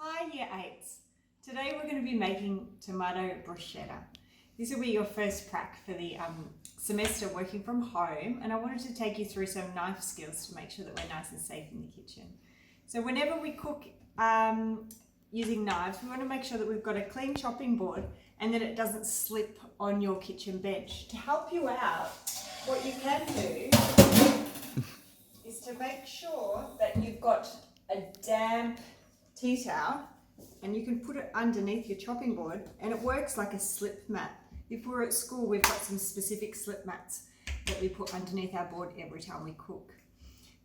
Hi Year 8s. Today we're going to be making tomato bruschetta. This will be your first prac for the semester working from home, and I wanted to take you through some knife skills to make sure that we're nice and safe in the kitchen. So whenever we cook using knives, we want to make sure that we've got a clean chopping board and that it doesn't slip on your kitchen bench. To help you out, what you can do is to make sure that you've got a damp tea towel and you can put it underneath your chopping board and it works like a slip mat. If we're at school, we've got some specific slip mats that we put underneath our board every time we cook.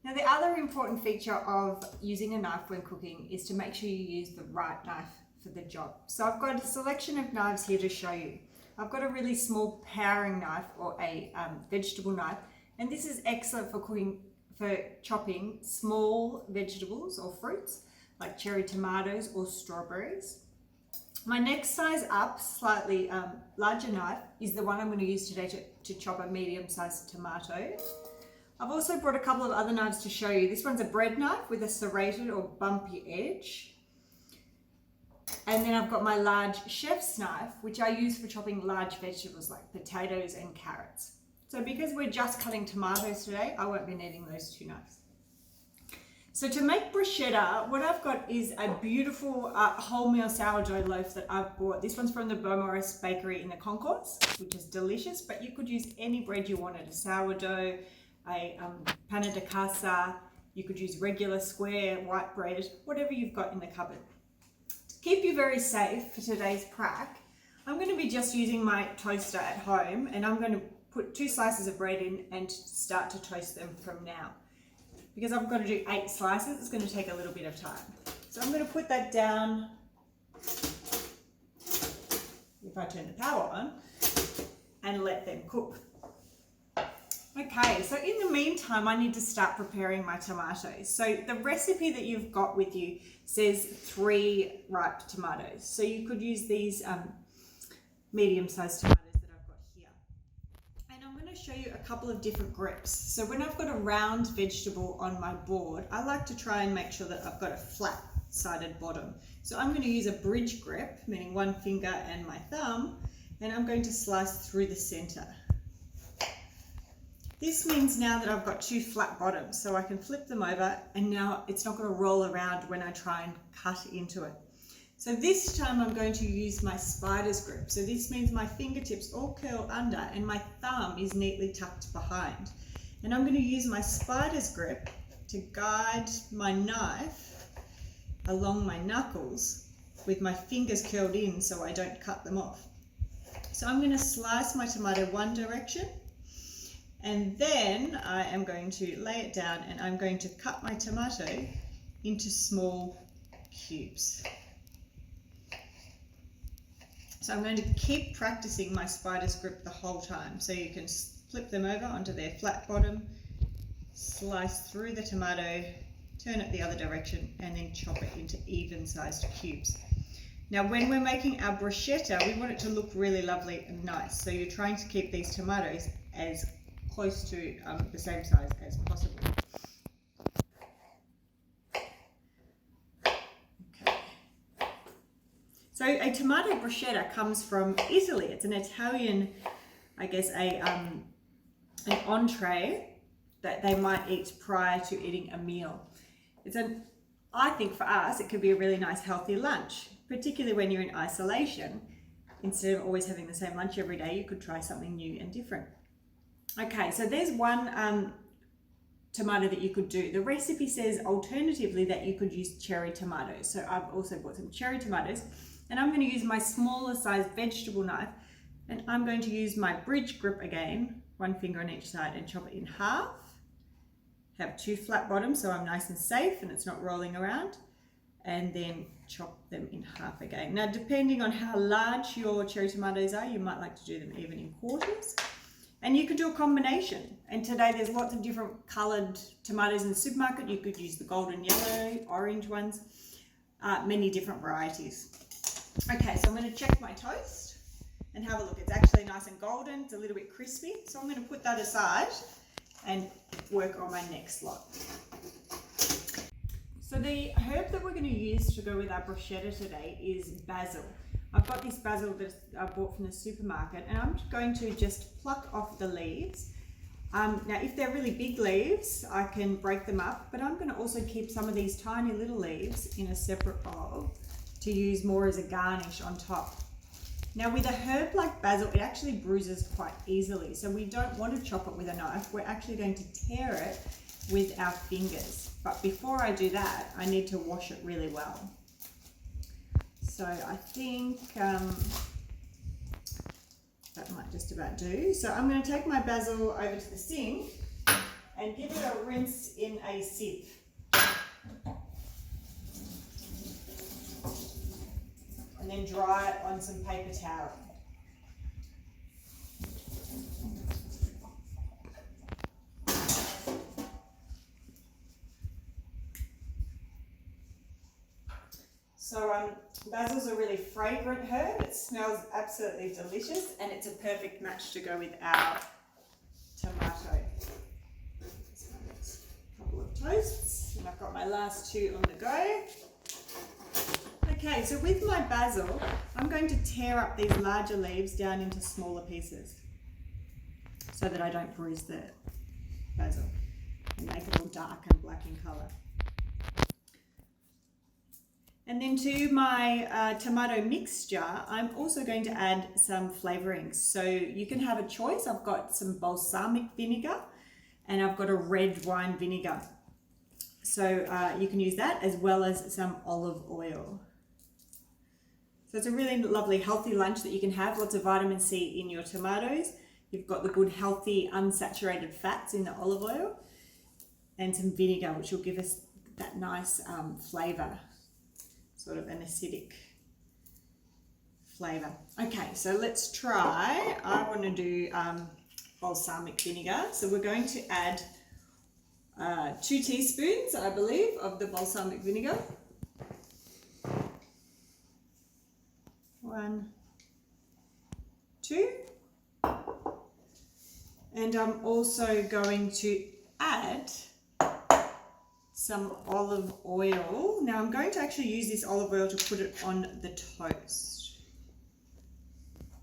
Now, the other important feature of using a knife when cooking is to make sure you use the right knife for the job. So I've got a selection of knives here to show you. I've got a really small paring knife or a vegetable knife, and this is excellent for chopping small vegetables or fruits like cherry tomatoes or strawberries. My next size up, slightly larger knife is the one I'm going to use today to chop a medium-sized tomato. I've also brought a couple of other knives to show you. This one's a bread knife with a serrated or bumpy edge. And then I've got my large chef's knife, which I use for chopping large vegetables like potatoes and carrots. So because we're just cutting tomatoes today, I won't be needing those two knives. So to make bruschetta, what I've got is a beautiful wholemeal sourdough loaf that I've bought. This one's from the Beaumaris bakery in the Concourse, which is delicious, but you could use any bread you wanted, a sourdough, a panna di casa, you could use regular square white bread, whatever you've got in the cupboard. To keep you very safe for today's prac, I'm going to be just using my toaster at home, and I'm going to put 2 slices of bread in and start to toast them from now. Because I've got to do 8 slices, it's going to take a little bit of time. So I'm going to put that down, if I turn the power on, and let them cook. Okay, so in the meantime, I need to start preparing my tomatoes. So the recipe that you've got with you says 3 ripe tomatoes. So you could use these medium-sized tomatoes that I've got here. And I'm going to show you a couple of different grips. So when I've got a round vegetable on my board, I like to try and make sure that I've got a flat-sided bottom. So I'm going to use a bridge grip, meaning one finger and my thumb, and I'm going to slice through the center. This means now that I've got 2 flat bottoms, so I can flip them over and now it's not going to roll around when I try and cut into it. So this time I'm going to use my spider's grip. So this means my fingertips all curl under and my thumb is neatly tucked behind. And I'm going to use my spider's grip to guide my knife along my knuckles with my fingers curled in so I don't cut them off. So I'm going to slice my tomato one direction, and then I am going to lay it down and I'm going to cut my tomato into small cubes. So I'm going to keep practicing my spider's grip the whole time. So you can flip them over onto their flat bottom, slice through the tomato, turn it the other direction, and then chop it into even-sized cubes. Now when we're making our bruschetta, we want it to look really lovely and nice. So you're trying to keep these tomatoes as close to the same size as possible. Okay. So a tomato bruschetta comes from Italy. It's an Italian, I guess, an entree that they might eat prior to eating a meal. I think for us, it could be a really nice healthy lunch, particularly when you're in isolation. Instead of always having the same lunch every day, you could try something new and different. Okay, so there's one tomato that you could do. The recipe says alternatively that you could use cherry tomatoes. So I've also bought some cherry tomatoes, and I'm going to use my smaller size vegetable knife, and I'm going to use my bridge grip again, one finger on each side, and chop it in half. Have 2 flat bottoms so I'm nice and safe and it's not rolling around, and then chop them in half again. Now, depending on how large your cherry tomatoes are, you might like to do them even in quarters. And you could do a combination. And today there's lots of different coloured tomatoes in the supermarket. You could use the golden yellow, orange ones, many different varieties. Okay, so I'm going to check my toast and have a look. It's actually nice and golden. It's a little bit crispy. So I'm going to put that aside and work on my next lot. So the herb that we're going to use to go with our bruschetta today is basil. I've got this basil that I bought from the supermarket, and I'm going to just pluck off the leaves. Now if they're really big leaves, I can break them up, but I'm going to also keep some of these tiny little leaves in a separate bowl to use more as a garnish on top. Now with a herb like basil, it actually bruises quite easily, so we don't want to chop it with a knife. We're actually going to tear it with our fingers. But before I do that, I need to wash it really well. So I think that might just about do. So I'm going to take my basil over to the sink and give it a rinse in a sieve. And then dry it on some paper towel. So basil's a really fragrant herb. It smells absolutely delicious, and it's a perfect match to go with our tomato. So that's a couple of toasts, and I've got my last two on the go. Okay, so with my basil, I'm going to tear up these larger leaves down into smaller pieces so that I don't bruise the basil and make it all dark and black in colour. And then to my tomato mixture, I'm also going to add some flavourings. So you can have a choice. I've got some balsamic vinegar and I've got a red wine vinegar. So you can use that as well as some olive oil. So it's a really lovely healthy lunch that you can have. Lots of vitamin C in your tomatoes. You've got the good healthy unsaturated fats in the olive oil and some vinegar, which will give us that nice flavour. Sort of an acidic flavour. Okay, so let's try. I want to do balsamic vinegar. So we're going to add 2 teaspoons, I believe, of the balsamic vinegar. 1, 2. And I'm also going to add some olive oil. Now I'm going to actually use this olive oil to put it on the toast.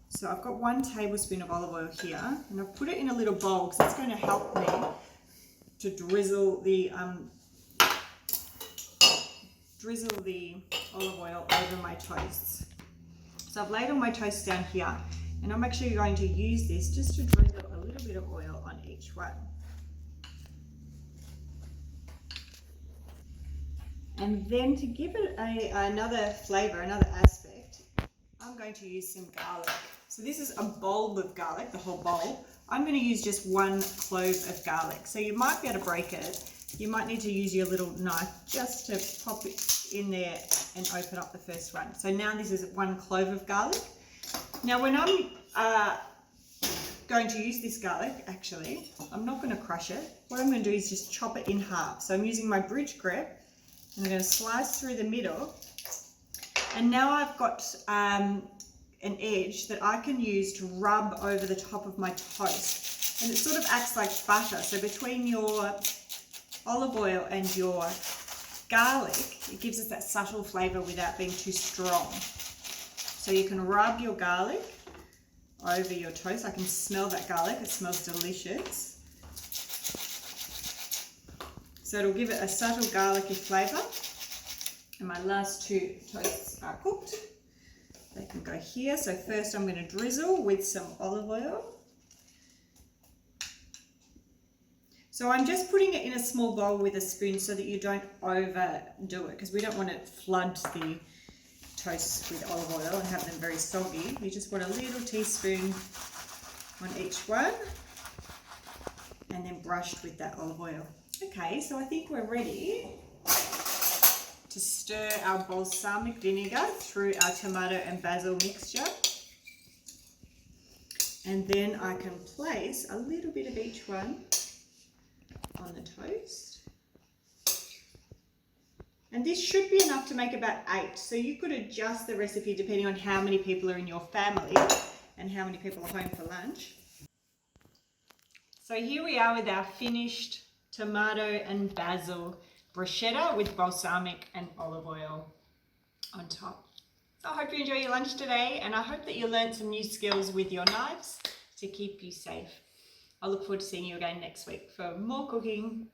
So I've got 1 tablespoon of olive oil here, and I've put it in a little bowl because it's going to help me to drizzle the olive oil over my toasts. So I've laid all my toasts down here, and I'm actually going to use this just to drizzle a little bit of oil on each one. And then to give it another flavour, another aspect, I'm going to use some garlic. So this is a bowl of garlic, the whole bowl. I'm going to use just 1 clove of garlic. So you might be able to break it. You might need to use your little knife just to pop it in there and open up the first one. So now this is 1 clove of garlic. Now when I'm going to use this garlic, actually, I'm not going to crush it. What I'm going to do is just chop it in half. So I'm using my bridge grip. I'm going to slice through the middle, and now I've got an edge that I can use to rub over the top of my toast, and it sort of acts like butter. So between your olive oil and your garlic, it gives us that subtle flavour without being too strong. So you can rub your garlic over your toast. I can smell that garlic, it smells delicious. So it'll give it a subtle garlicky flavour. And my last 2 toasts are cooked. They can go here. So first I'm going to drizzle with some olive oil. So I'm just putting it in a small bowl with a spoon so that you don't overdo it, because we don't want to flood the toast with olive oil and have them very soggy. You just want a little teaspoon on each one, and then brushed with that olive oil. Okay, so I think we're ready to stir our balsamic vinegar through our tomato and basil mixture. And then I can place a little bit of each one on the toast. And this should be enough to make about 8. So you could adjust the recipe depending on how many people are in your family and how many people are home for lunch. So here we are with our finished tomato and basil bruschetta with balsamic and olive oil on top. So I hope you enjoy your lunch today, and I hope that you learned some new skills with your knives to keep you safe. I look forward to seeing you again next week for more cooking.